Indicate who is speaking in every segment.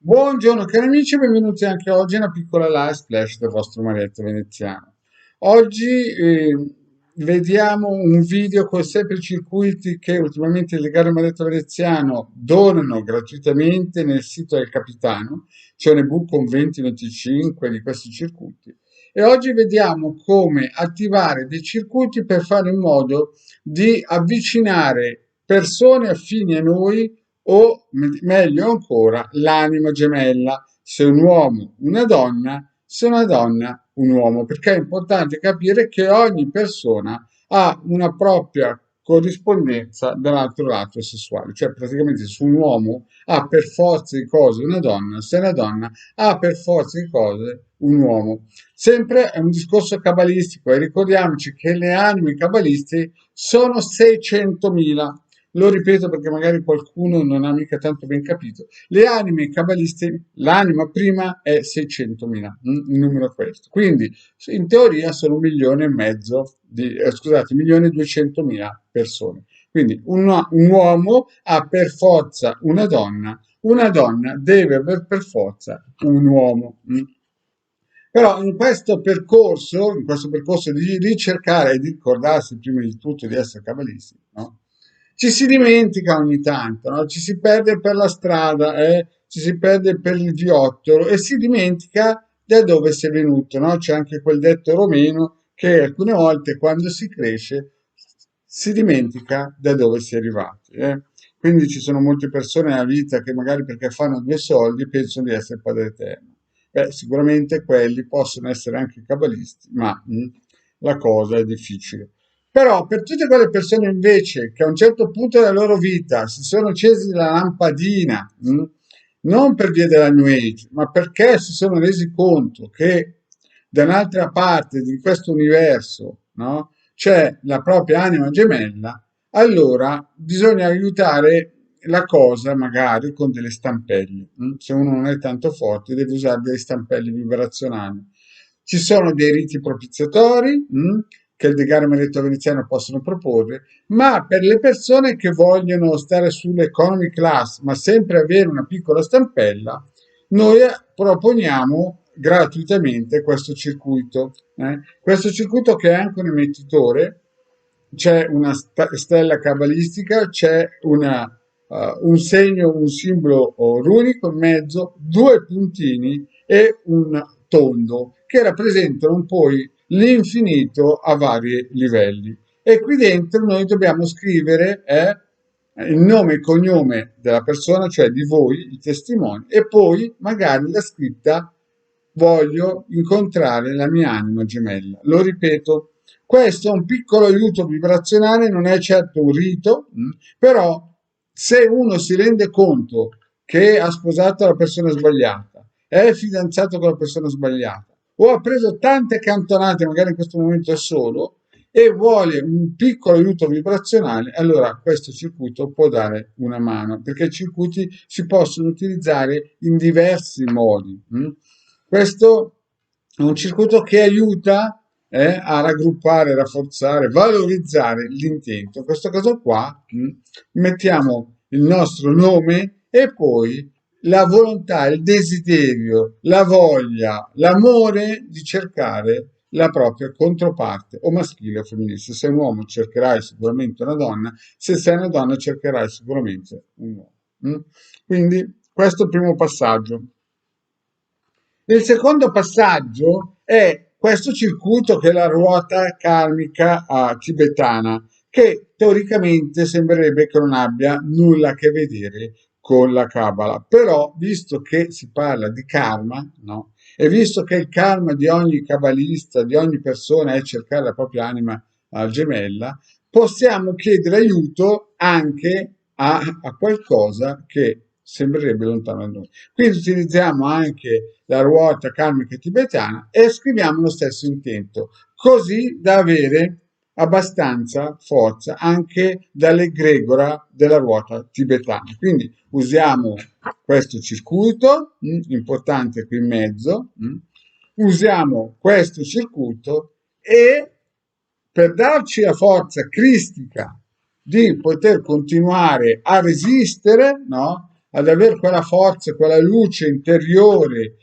Speaker 1: Buongiorno cari amici, benvenuti anche oggi a una piccola live splash del vostro Marietto Veneziano. Oggi vediamo un video con sempre i circuiti che ultimamente il legale Marietto Veneziano donano gratuitamente nel sito del Capitano. C'è un ebook con 20-25 di questi circuiti. E oggi vediamo come attivare dei circuiti per fare in modo di avvicinare persone affini a noi o meglio ancora l'anima gemella, se un uomo una donna, se una donna un uomo, perché è importante capire che ogni persona ha una propria corrispondenza dall'altro lato sessuale, cioè praticamente se un uomo ha per forza di cose una donna, se una donna ha per forza di cose un uomo. Sempre è un discorso cabalistico e ricordiamoci che le anime cabalisti sono 600.000. Lo ripeto perché magari qualcuno non ha mica tanto ben capito. Le anime cabaliste, l'anima prima è 600.000, il numero è questo. Quindi in teoria sono 1,5 milioni di, scusate, 1.200.000 persone. Quindi un uomo ha per forza una donna deve aver per forza un uomo. Però in questo percorso di ricercare e di ricordarsi prima di tutto di essere cabalisti, no? Ci si dimentica ogni tanto, no? Ci si perde per la strada, ci si perde per il viottolo e si dimentica da dove si è venuto, no? C'è anche quel detto romeno che alcune volte quando si cresce si dimentica da dove si è arrivati, eh. Quindi ci sono molte persone nella vita che magari perché fanno due soldi pensano di essere padre eterno. Beh, sicuramente quelli possono essere anche cabalisti, ma la cosa è difficile. Però per tutte quelle persone invece che a un certo punto della loro vita si sono accesi la lampadina, non per via della New Age, ma perché si sono resi conto che da un'altra parte di questo universo, no, c'è la propria anima gemella, allora bisogna aiutare la cosa magari con delle stampelle. Se uno non è tanto forte, deve usare delle stampelle vibrazionali. Ci sono dei riti propiziatori che il decano emerito veneziano possono proporre, ma per le persone che vogliono stare sull'economy class, ma sempre avere una piccola stampella, noi proponiamo gratuitamente questo circuito. Questo circuito che è anche un emettitore, c'è una stella cabalistica, c'è un segno, un simbolo runico in mezzo, due puntini e un tondo che rappresentano poi l'infinito a vari livelli. E qui dentro noi dobbiamo scrivere il nome e cognome della persona, cioè di voi, i testimoni, e poi magari la scritta voglio incontrare la mia anima gemella. Lo ripeto, questo è un piccolo aiuto vibrazionale, non è certo un rito, però se uno si rende conto che ha sposato la persona sbagliata, è fidanzato con la persona sbagliata, o ha preso tante cantonate, magari in questo momento è solo, e vuole un piccolo aiuto vibrazionale, allora questo circuito può dare una mano, perché i circuiti si possono utilizzare in diversi modi. Questo è un circuito che aiuta a raggruppare, rafforzare, valorizzare l'intento. In questo caso qua mettiamo il nostro nome e poi la volontà, il desiderio, la voglia, l'amore di cercare la propria controparte, o maschile o femminile. Se sei un uomo cercherai sicuramente una donna, se sei una donna cercherai sicuramente un uomo. Quindi questo è il primo passaggio. Il secondo passaggio è questo circuito che è la ruota karmica tibetana, che teoricamente sembrerebbe che non abbia nulla a che vedere con la Kabbalah, però visto che si parla di karma, no? E visto che il karma di ogni kabbalista, di ogni persona è cercare la propria anima gemella, possiamo chiedere aiuto anche a qualcosa che sembrerebbe lontano da noi. Quindi utilizziamo anche la ruota karmica tibetana e scriviamo lo stesso intento, così da avere abbastanza forza anche dall'egregora della ruota tibetana. Quindi usiamo questo circuito, importante qui in mezzo, usiamo questo circuito e per darci la forza cristica di poter continuare a resistere, no? ad avere quella forza, quella luce interiore,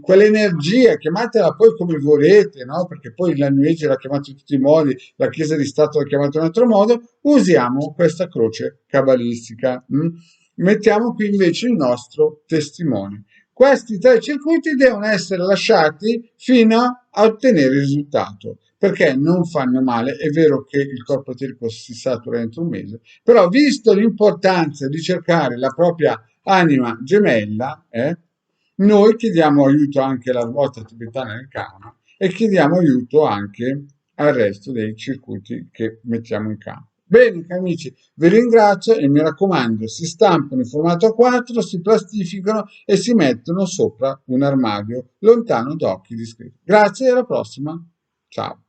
Speaker 1: quell'energia, chiamatela poi come volete, no? Perché poi la New Age l'ha chiamata in tutti i modi, la Chiesa di Stato l'ha chiamata in un altro modo, usiamo questa croce cabalistica. Mettiamo qui invece il nostro testimone. Questi tre circuiti devono essere lasciati fino a ottenere il risultato, perché non fanno male. È vero che il corpo eterico si satura entro un mese, però visto l'importanza di cercare la propria anima gemella, noi chiediamo aiuto anche alla ruota tibetana del Karma e chiediamo aiuto anche al resto dei circuiti che mettiamo in campo. Bene, cari amici, vi ringrazio e mi raccomando, si stampano in formato A4, si plastificano e si mettono sopra un armadio lontano da occhi discreti. Grazie e alla prossima. Ciao.